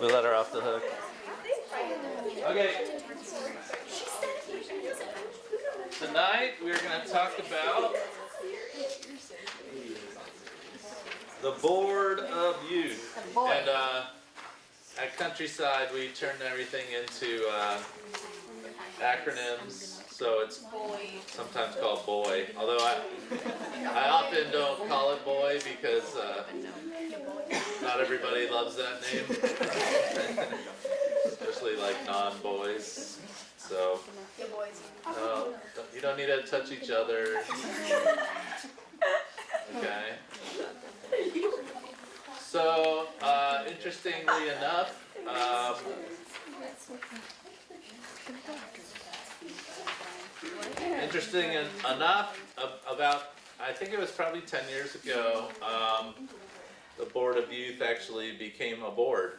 We let her off the hook. Okay. Tonight we're going to talk about the Board of Youth. And at Countryside we turned everything into acronyms, so it's sometimes called BOY. Although I often don't call it BOY because not everybody loves that name, especially like non-boys. So you don't need to touch each other. Okay. So interestingly enough, about I think it was probably 10 years ago, the Board of Youth actually became a board.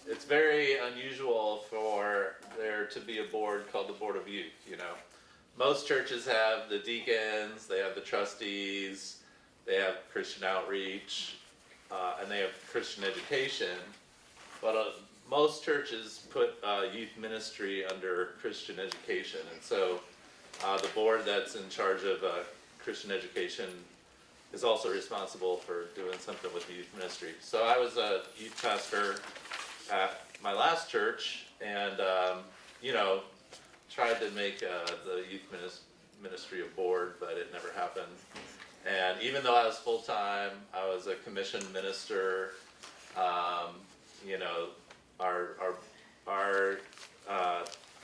It's very unusual for there to be a board called the Board of Youth, you know. Most churches have the deacons, they have the trustees, they have Christian outreach, and they have Christian education. But most churches put youth ministry under Christian education. And so the board that's in charge of Christian education is also responsible for doing something with the youth ministry. So I was a youth pastor at my last church, and you know, tried to make the youth ministry a board, but it never happened. And even though I was full-time, I was a commissioned minister. You know, our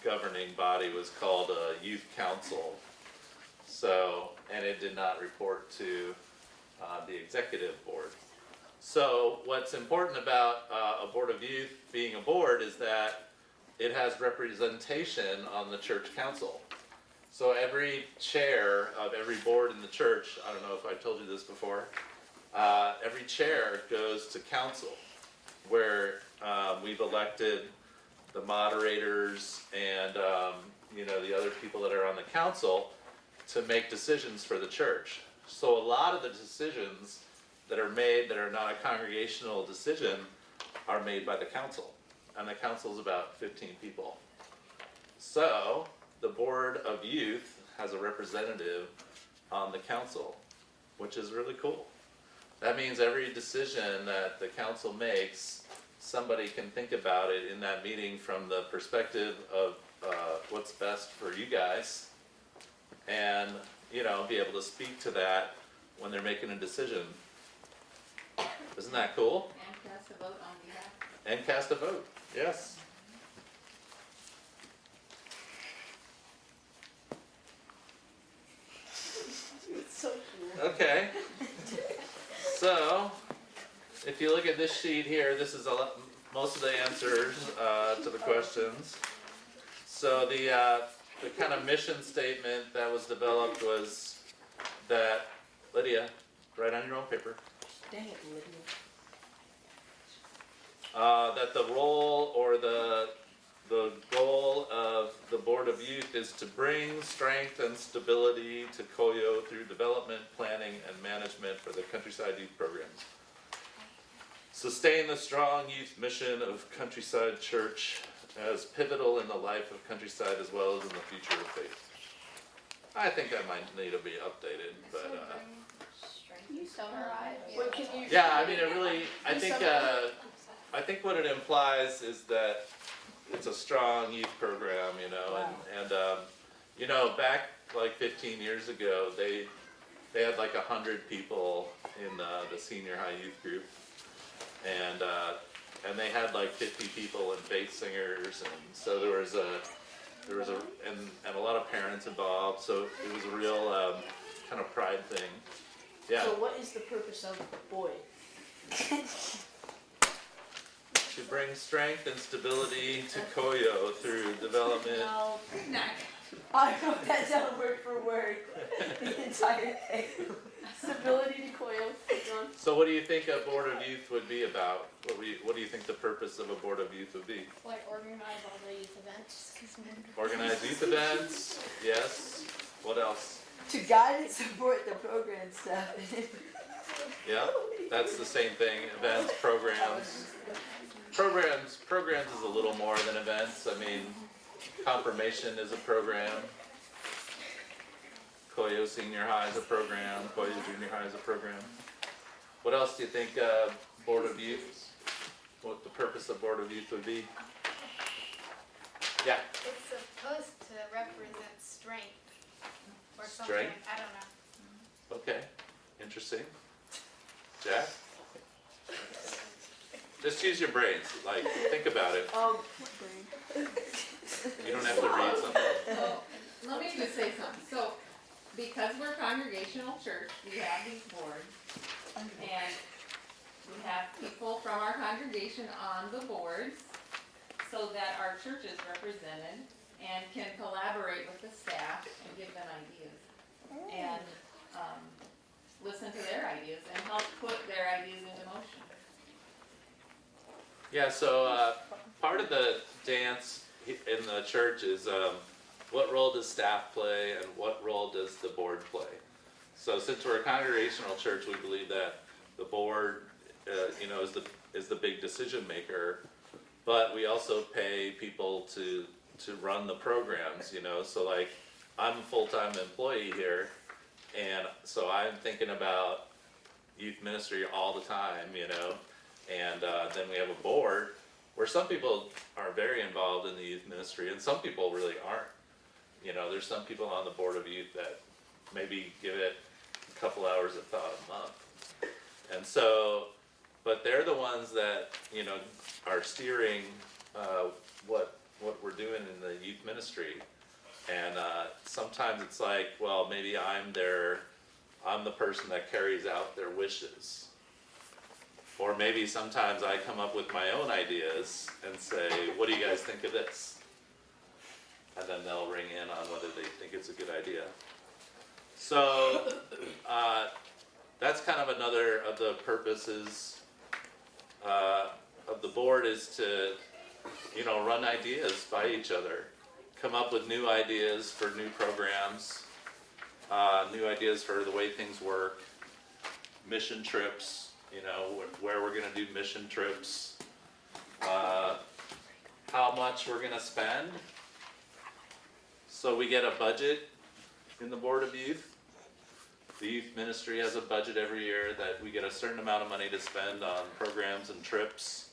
governing body was called a youth council. So, and it did not report to the executive board. So what's important about a board of youth being a board is that it has representation on the church council. So every chair of every board in the church, I don't know if I've told you this before, every chair goes to council, where we've elected the moderators and you know, the other people that are on the council to make decisions for the church. So a lot of the decisions that are made that are not a congregational decision are made by the council. And the council is about 15 people. So the Board of Youth has a representative on the council, which is really cool. That means every decision that the council makes, somebody can think about it in that meeting from the perspective of what's best for you guys, and you know, be able to speak to that when they're making a decision. Isn't that cool? And cast a vote on behalf. And cast a vote, yes. It's so cool. Okay. So, if you look at this sheet here, this is most of the answers to the questions. So the kind of mission statement that was developed was that, Lydia, write on your own paper. Dang it, Lydia. That the role or the goal of the Board of Youth is to bring strength and stability to Coyo through development, planning, and management for the Countryside Youth Programs. Sustain the strong youth mission of Countryside Church as pivotal in the life of Countryside as well as in the future of faith. I think that might need to be updated, but Can you summarize? What can you? yeah, I mean, it really, I think what it implies is that it's a strong youth program, you know, and you know, back like 15 years ago, they had like 100 people in the senior high youth group, and they had like 50 people in faith singers, and so there was and a lot of parents involved, so it was a real kind of pride thing. Yeah. So what is the purpose of boy? To bring strength and stability to Coyo through development. No. I wrote that down word for word. The entire thing. Stability to Coyo. So what do you think a Board of Youth would be about? What do you think the purpose of a Board of Youth would be? Like organize all the youth events. Organize youth events, yes. What else? To guide and support the program staff. Yeah? that's the same thing, events, programs. Programs is a little more than events. I mean, confirmation is a program. Coyo Senior High is a program. Coyo Junior High is a program. What else do you think Board of Youth, what the purpose of Board of Youth would be? Yeah, It's supposed to represent strength or something. Strength? I don't know. okay, interesting. Jack? Just use your brains, like, think about it. You don't have to read something. So, let me just say something. So, because we're a congregational church, we have these boards, and we have people from our congregation on the boards, so that our church is represented and can collaborate with the staff and give them ideas. And, listen to their ideas and help put their ideas into motion. Yeah, so part of the dance in the church is what role does staff play and what role does the board play? So since we're a congregational church, we believe that the board, is the big decision maker, but we also pay people to run the programs, So like, I'm a full-time employee here, and so I'm thinking about youth ministry all the time, And then we have a board where some people are very involved in the youth ministry and some people really aren't. There's some people on the Board of Youth that maybe give it a couple hours of thought a month. And so, but they're the ones that, are steering what we're doing in the youth ministry. And sometimes it's like, well, maybe I'm the person that carries out their wishes. Or maybe sometimes I come up with my own ideas and say, what do you guys think of this? And then they'll ring in on whether they think it's a good idea. So that's kind of another of the purposes of the board is to, run ideas by each other. Come up with new ideas for new programs, new ideas for the way things work, mission trips, where we're gonna do mission trips, how much we're gonna spend. So we get a budget in the Board of Youth. The youth ministry has a budget every year that we get a certain amount of money to spend on programs and trips,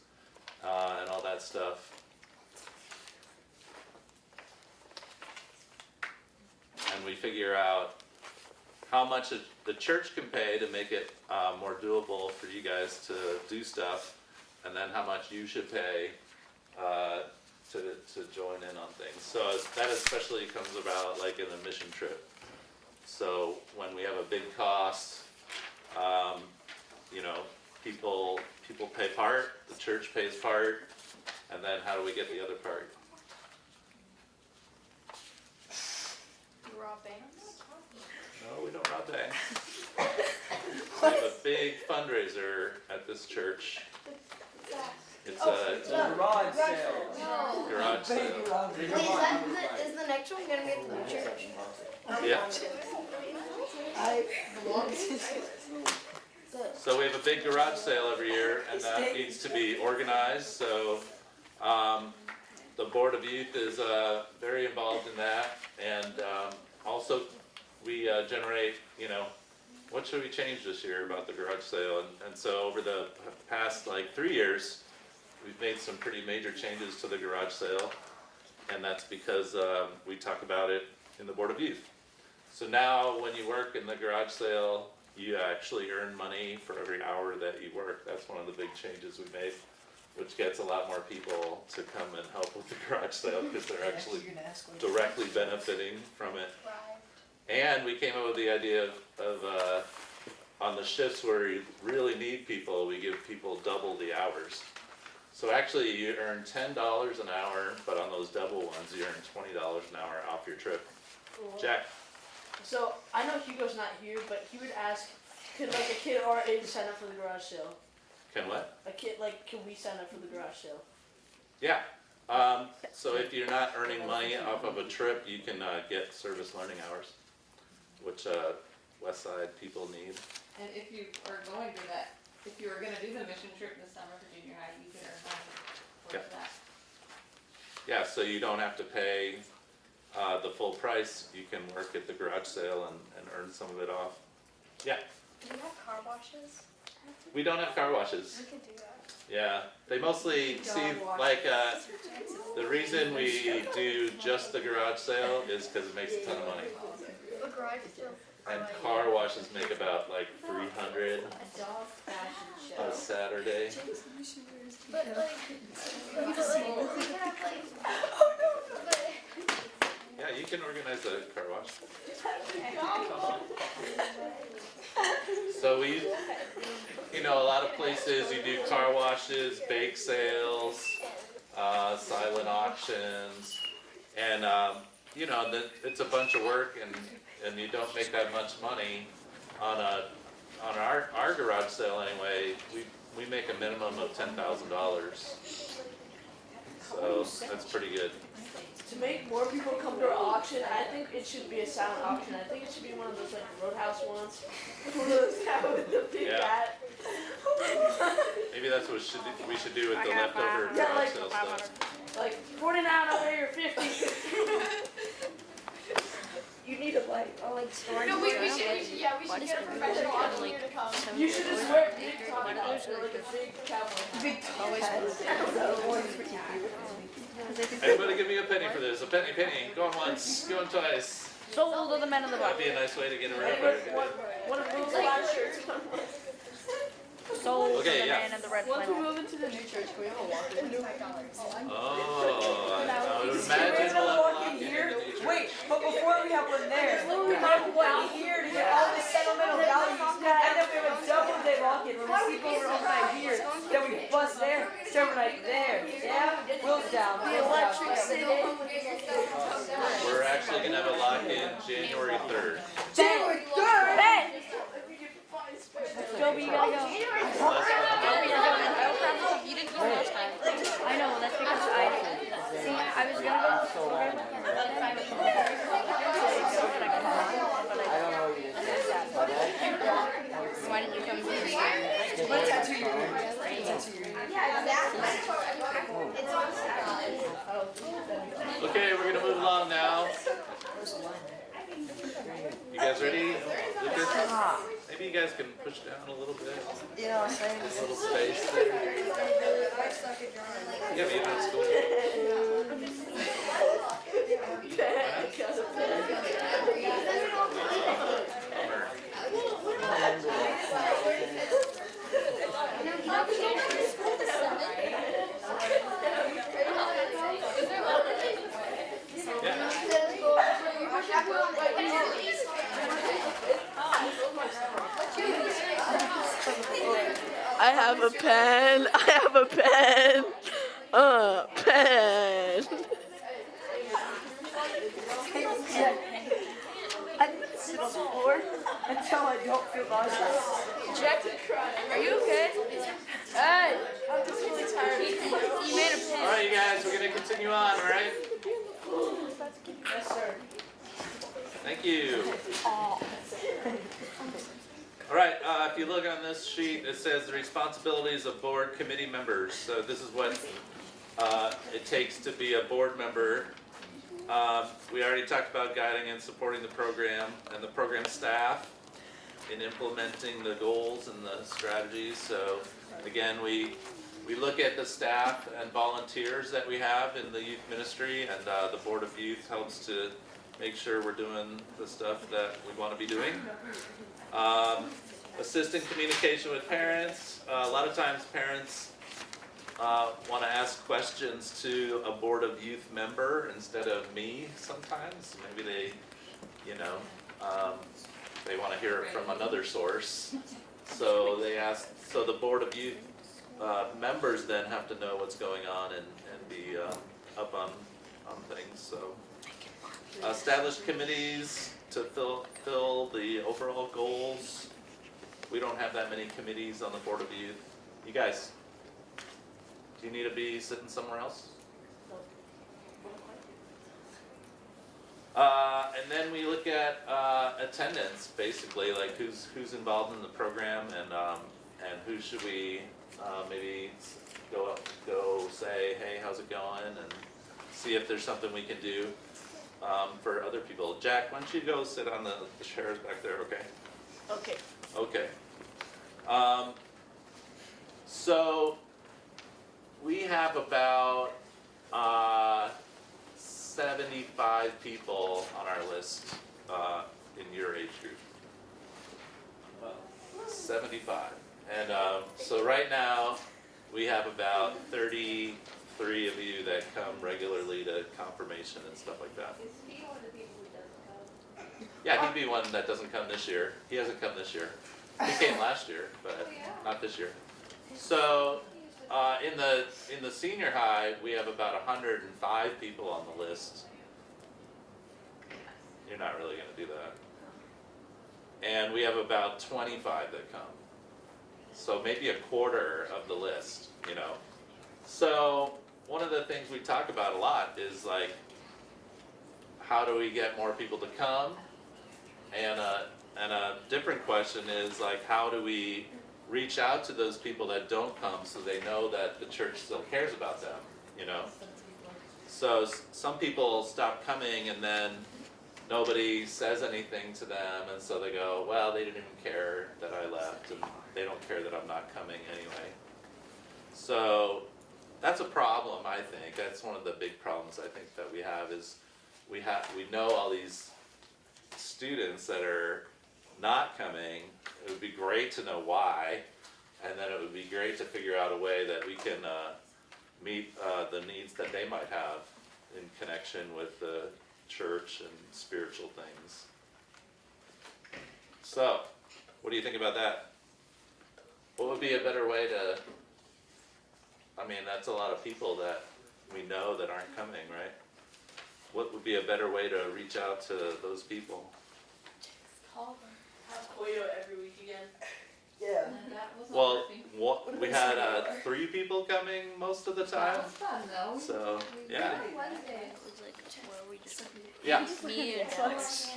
and all that stuff. And we figure out how much the church can pay to make it more doable for you guys to do stuff, and then how much you should pay to join in on things. So that especially comes about like in a mission trip. So when we have a big cost, people pay part, the church pays part, and then how do we get the other part? You rob banks. No, we don't rob banks. We have a big fundraiser at this church. It's a Garage sale. No. garage sale. Wait, is the next one gonna be at the church? Yeah. So we have a big garage sale every year, and that needs to be organized. So the Board of Youth is very involved in that, and also we generate, what should we change this year about the garage sale? And so over the past 3 years, we've made some pretty major changes to the garage sale, and that's because we talk about it in the Board of Youth. So now when you work in the garage sale, you actually earn money for every hour that you work. That's one of the big changes we made, which gets a lot more people to come and help with the garage sale because they're actually directly benefiting from it. And we came up with the idea of on the shifts where you really need people, we give people double the hours. So actually you earn $10 an hour, but on those double ones, you earn $20 an hour off your trip. Cool. Jack? So I know Hugo's not here, but he would ask, could a kid our age sign up for the garage sale? Can what? A kid, can we sign up for the garage sale? Yeah. So if you're not earning money off of a trip, you can get service learning hours, which West Side people need. And if you are going to that if you were gonna do the mission trip this summer for junior high, you could earn money towards that. Yeah, so you don't have to pay, the full price, you can work at the garage sale and earn some of it off. Yeah, Do you have car washes? we don't have car washes. We could do that. Yeah, they mostly see, like, the reason we do just the garage sale is because it makes a ton of money. A garage sale. And car washes make about like 300 A dog fashion a show. Saturday. But like, we could have like, but Yeah, you can organize a car wash. So we, you know, a lot of places you do car washes, bake sales, silent auctions, and you know, it's a bunch of work, and you don't make that much money on our garage sale anyway. We make a minimum of $10,000, so that's pretty good. To make more people come to our auction, I think it should be a silent auction. I think it should be one of those like Roadhouse ones. One of those guys with the big Yeah. hat. Maybe that's what we should do with the leftover Yeah, garage like sale stuff. Like 49 over here, 50. You need a light. Or like storing. no, we should get a professional auctioneer to come. You should just wear big top hats or like a big cowboy hat. Big top Everybody give me a penny for this. A penny, penny. Going once, going twice. Sold to the men in the That'd box. be a nice way to get a red One of those black shirts. Sold to Okay, the yeah. man in the red Once we flannel. move into the new church, can we have a walk-in? Oh, I would Can we imagine have another we'll have walk-in a here? in the future. Wait, but before we have one there, we have one here to get all the sentimental values, and then we have a double day walk-in where we sleep over overnight here, then we bus there, stay overnight there. Yeah, wheels down. The electric city. We're actually gonna have a lock-in January 3rd. January 3rd. Hey! Joby, you gotta go. You didn't go last time. I know, that's because see, I was gonna go to the program and then I was going to Why didn't you come to the What tattoo you doing? Okay, we're gonna move along now. You guys ready? Lucas? Maybe you guys can push down a little bit. You know what I'm saying? This little space there. Yeah, but you're not in school. I have a pen. I have a pen. Pen. I sit on the floor until I don't feel nauseous. Jack, are you okay? Hey, I'm just really tired. You made a pen. All right, you guys, we're gonna continue on, all right? Yes, sir. Thank you. All right, if you look on this sheet, it says the responsibilities of board committee members. So this is what it takes to be a board member. We already talked about guiding and supporting the program and the program staff in implementing the goals and the strategies. So again, we look at the staff and volunteers that we have in the youth ministry, and the Board of Youth helps to make sure we're doing the stuff that we want to be doing. Assistant communication with parents. A lot of times parents want to ask questions to a Board of Youth member instead of me sometimes. Maybe they, you know, they want to hear it from another source. So they ask, so the Board of Youth members then have to know what's going on and be up on things. So establish committees to fill the overall goals. We don't have that many committees on the Board of Youth. You guys, do you need to be sitting somewhere else? And then we look at attendance, basically, like who's involved in the program, and who should we, maybe go say, hey, how's it going? And see if there's something we can do, for other people. Jack, why don't you go sit on the chairs back there, okay? Okay. Okay. So we have about 75 people on our list in your age group. 75. And so right now we have about 33 of you that come regularly to confirmation and stuff like that. Is he one of the people who doesn't come? Yeah, he'd be one that doesn't come this year. He hasn't come this year. He came last year, but not this year. So, in the senior high, we have about 105 people on the list. You're not really gonna do that. And we have about 25 that come. So maybe a quarter of the list, you know. So, one of the things we talk about a lot is like, how do we get more people to come? And a different question is like, how do we reach out to those people that don't come so they know that the church still cares about them, you know? So some people stop coming and then nobody says anything to them, and so they go, well, they didn't even care that I left, and they don't care that I'm not coming anyway. So that's a problem, I think. That's one of the big problems I think that we have is we know all these students that are not coming. It would be great to know why, and then it would be great to figure out a way that we can meet the needs that they might have in connection with the church and spiritual things. So, what do you think about that? What would be a better way to, I mean, that's a lot of people that we know that aren't coming, right? What would be a better way to reach out to those people? Call them. Have Coco every week again. Yeah. And that was Well, working. we had 3 people coming most of the time, That was fun though. so, yeah. Wednesday. It was like where we just Yeah, me and Alex.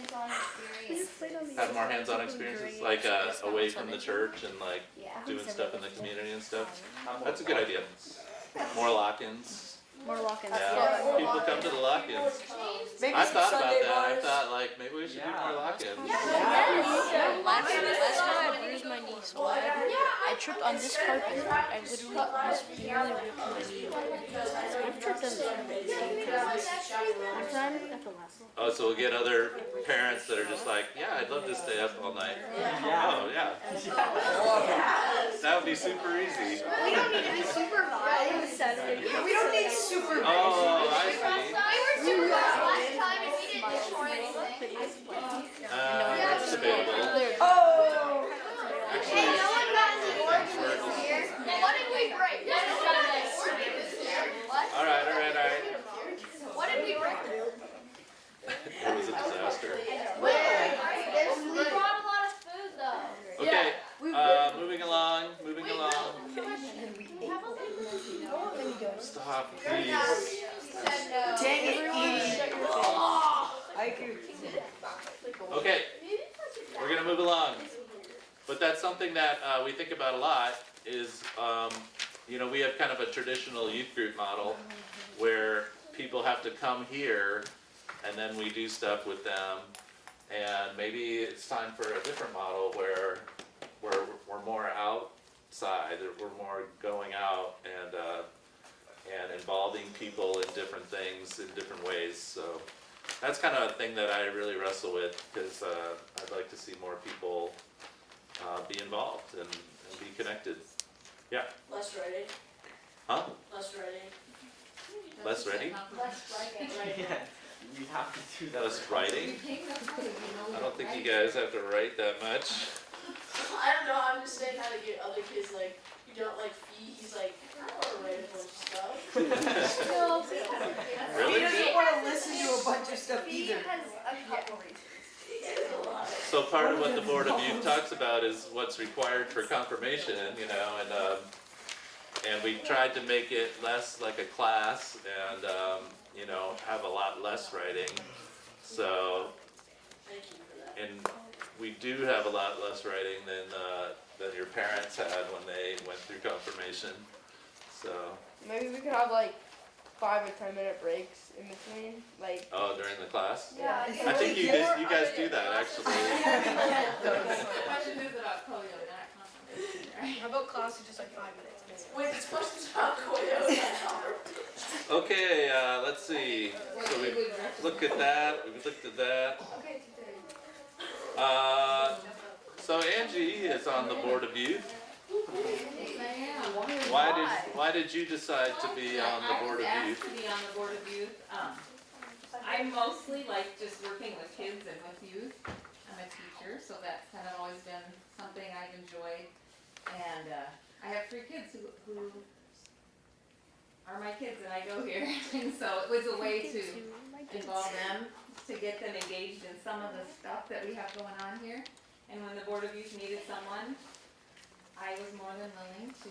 have more hands-on experiences, like away from the church and like doing stuff in the community and stuff. That's a good idea. More lock-ins. More walk-ins. Yeah, people come to the lock-ins. Maybe I some thought about Sunday that. I bars. thought like maybe we should do more lock-ins. Last time I bruised my knee so bad. I tripped on this carpet. I literally just barely ripped my knee. I've tripped on this carpet a few times. One time at the last one. Oh, so we'll get other parents that are just like, yeah, I'd love to stay up all night. Oh, yeah. That would be super easy. We don't need to be supervised. We don't need super. Oh, I see. We were supervised last time and we didn't destroy anything. That's debatable. Oh. Hey, no one got any organs this year. Well, what did we break? No one got any organs this year. What? All right. What did we break? It was a disaster. We brought a lot of food though. Okay, moving along. Stop, please. Dang it, Edie. I agree with you. Okay, we're gonna move along. But that's something that we think about a lot is, you know, we have kind of a traditional youth group model where people have to come here and then we do stuff with them. And maybe it's time for a different model where we're more outside, we're more going out and involving people in different things in different ways. So that's kind of a thing that I really wrestle with because I'd like to see more people be involved and be connected. Yeah. Less writing. Huh? Less writing. Less ready? Yeah, you have to do that. Less writing? I don't think you guys have to write that much. I don't know. I'm just saying how to get other kids like you don't like Fee. He's like I don't want to write a bunch of stuff. He Really? doesn't want to listen to a bunch of stuff either. So part of what the Board of Youth talks about is what's required for confirmation, you know, and we tried to make it less like a class and, you know, have a lot less writing. So, Thank you for that. and we do have a lot less writing than your parents had when they went through confirmation. So, Maybe we could have like 5 or 10 minute breaks in between, like. oh, during the class? Yeah. I think you guys do that actually. The question is about polio, not confirmation, right? How about class is just like 5 minutes? Wait, this question's about Coco. Okay, let's see. So we looked at that, we looked at that. Okay, 2:30. So Angie is on the Board of Youth. I am. Why did you decide to be on the Board of I was Youth? asked to be on the Board of Youth. I mostly like just working with kids and with youth. I'm a teacher, so that's kind of always been something I've enjoyed. And I have 3 kids who are my kids, and I go here. And so it was a way to involve them, to get them engaged in some of the stuff that we have going on here. And when the Board of Youth needed someone, I was more than willing to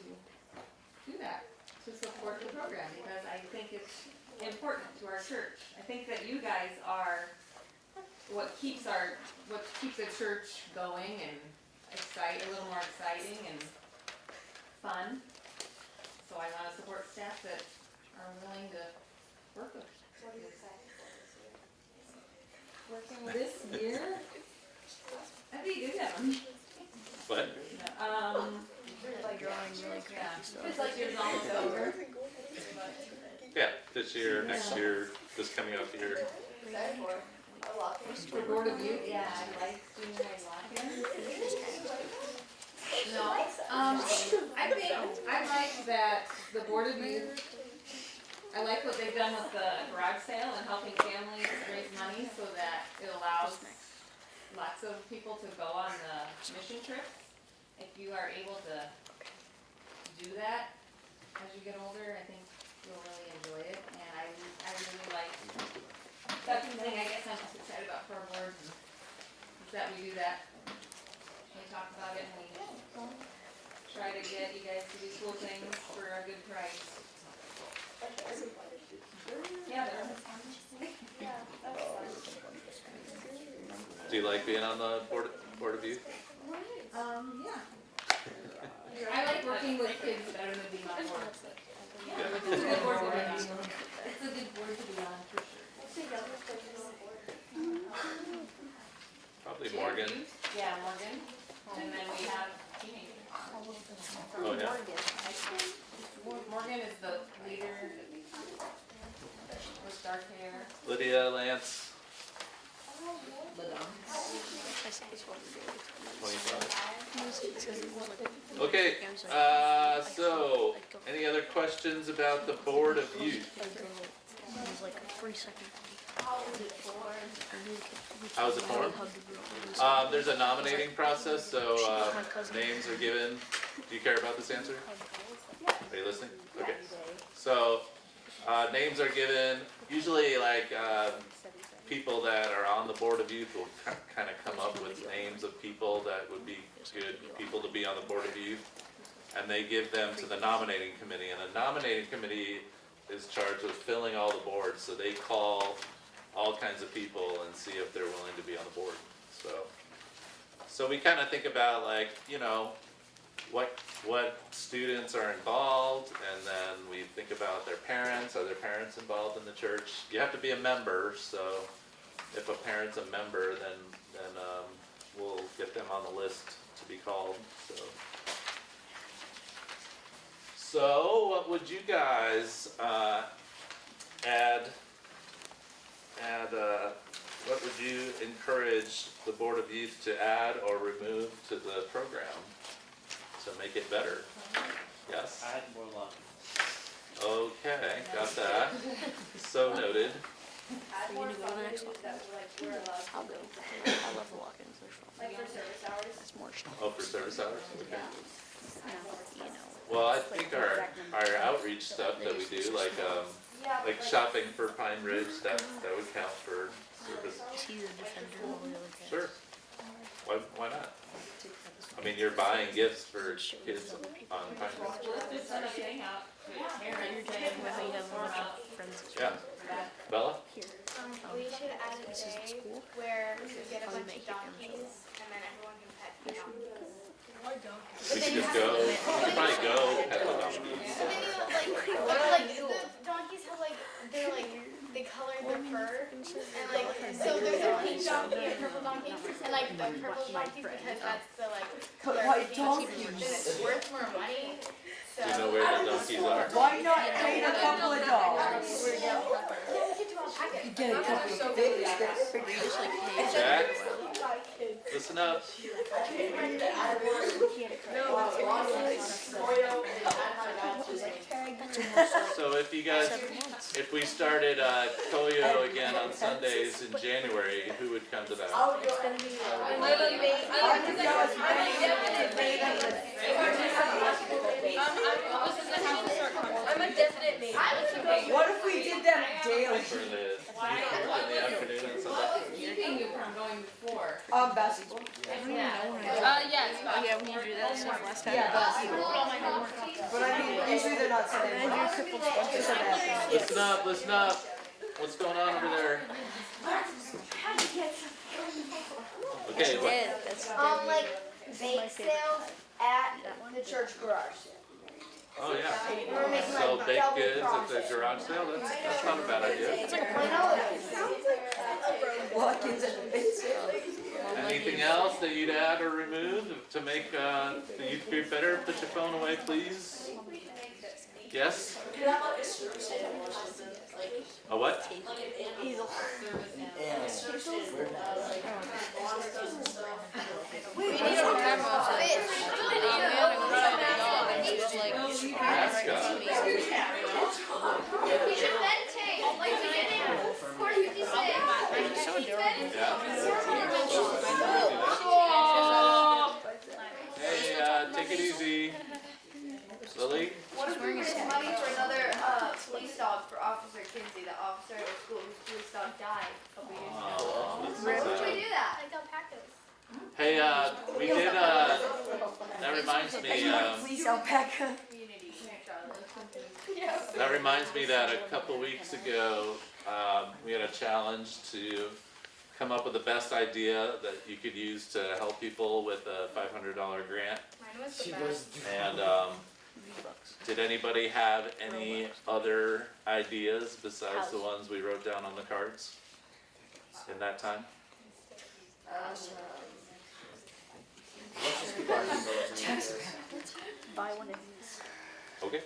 do that, to support the program, because I think it's important to our church. I think that you guys are what keeps the church going and a little more exciting and fun. So I want to support staff that are willing to work with. Working with this year, I think you do them. What? Yeah, it's like yours almost over. Yeah, this year, next year, this coming up year. For Board of Youth, yeah, I like doing my lock-in. No, I think, I like that the Board of Youth, I like what they've done with the garage sale and helping families raise money so that it allows lots of people to go on the mission trips. If you are able to do that as you get older, I think you'll really enjoy it. And I really like, that's the thing I guess I'm most excited about for our board, is that we do that. We talk about it and we try to get you guys to do cool things for a good price. Yeah, Do you like being on the Board of Youth? yeah. I like working with kids better than being on board. Yeah, it's a good board to be on. It's a good board to be on for sure. Probably Morgan. Yeah, Morgan. And then we have teenagers. Oh, yeah. Morgan is the leader with dark hair. Lydia, Lance, Lidum. 25. Okay, so any other questions about the Board of Youth? It was like a 3-second. How's it formed? There's a nominating process, so names are given. Do you care about this answer? Are you listening? Okay. So names are given. Usually, like people that are on the Board of Youth will kind of come up with names of people that would be good people to be on the Board of Youth, and they give them to the nominating committee. And the nominating committee is charged with filling all the boards, so they call all kinds of people and see if they're willing to be on the board. So we kind of think about, like, you know, what students are involved, and then we think about their parents. Are their parents involved in the church? You have to be a member, so if a parent's a member, then we'll get them on the list to be called. So what would you guys add? What would you encourage the Board of Youth to add or remove to the program to make it better? Yes? Add more love. Okay, got that. So noted. Are you gonna go to the next one? I'll go. I love the walk-ins, they're fun. Like for service hours? It's more stuff. Oh, for service hours? Okay. You know. Well, I think our outreach stuff that we do, like shopping for Pine Ridge, that would count for service. Is he the defender of the other guys? Sure. Why not? I mean, you're buying gifts for kids on Pine Ridge. Let's just set up a hangout. Parents How you have a bunch of friends. Yeah. Bella? Here. We should add a This is the day school. where we get a How we bunch make of it, donkeys and then just go, you should probably go pet the donkeys. Like the donkeys have like they're like they color their fur and like so there's a pink donkey and a purple donkey and like the purple donkeys because that's the like color White of the donkey, donkeys. then it's worth more money. So Do you know where the donkeys are? Why not paint a couple of dogs? Get a couple of fish. Jack, listen up. So if we started Koyo again on Sundays in January, who would come to that? I'm a definite maybe. What if we did them daily? For the afternoon on Sunday? Keeping you from going before. Basketball. Yes. Oh, yeah, when you drew that stuff last time. Yeah, basketball. But I mean, usually they're not Sunday. Listen up, listen up. What's going on over there? Okay, what? That's like bake sales at the church garage. Oh yeah. We're making So like baked double goods at the profit. garage sale, that's not a bad idea. I know. Walk-ins at the base. Anything else that you'd add or remove to make the youth group better? Put your phone away, please. Yes? A what? We need a camera of fish. We had a dog and she was like right next to me. We should meditate. Like we did in 456. She's so adorable. Hey, take it easy. Lily? What if we raised money for another police dog for Officer Kinsey, the officer at school whose police dog died a couple years ago? Oh, that's Why would sad. we do that? Like alpacas. Hey, we did, that reminds me, Please, alpaca. that reminds me that a couple weeks ago, we had a challenge to come up with the best idea that you could use to help people with a $500 grant. Mine was the best. And, did anybody have any other ideas besides the ones we wrote down on the cards in that time? Buy one of these. Okay.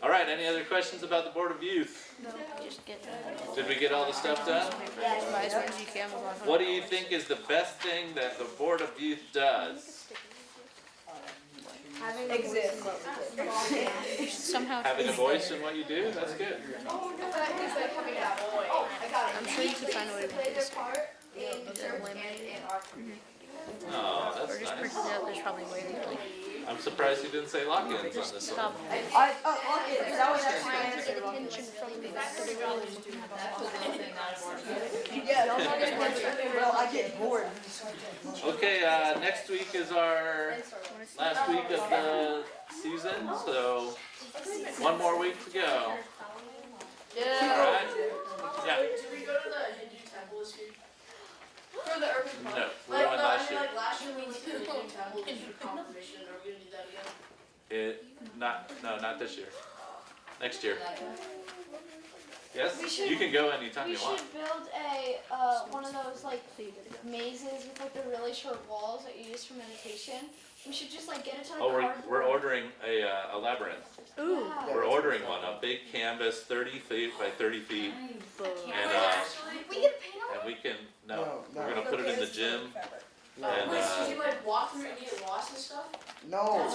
All right, any other questions about the Board of Youth? Just get Did we get all the stuff done? buy as much as you can. What do you think is the best thing that the Board of Youth does? Exist. Somehow. Having a voice in what you do? That's good. Oh, I got it. I'm sure you could find a way to play do their this. part in the church and in our community. Oh, Or that's just print nice. it out. There's probably a way to like I'm surprised you didn't say lock-ins on this one. stop Okay, that was actually my answer. attention from the Well, I get bored. Okay, next week is our last week of the season, so one more week to go. All right? Yeah. Did we go to the Hindu temple this year? For the urban No, we went last year. Like last year we went to the Hindu temple just for confirmation. Are we gonna do that again? Not this year. Next year. Yes? You can go anytime We you want. should build a one of those like mazes with like the really short walls that you use for meditation. We should just like get a ton of Oh, cardboard. we're ordering a labyrinth. Ooh. We're ordering one, a big canvas, 30 feet by 30 feet, and We can paint all and we can, we're gonna put it in the gym, and Wait, so you like walk through it and get lost and stuff? No.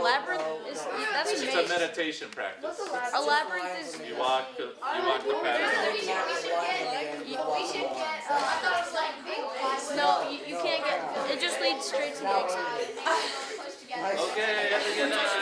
Labyrinth is that's it's a meditation practice. What's a labyrinth? a labyrinth is You walk the path. We should get I thought it was like big plastic. no you can't get it just leads straight to the exit. Okay, have a good night.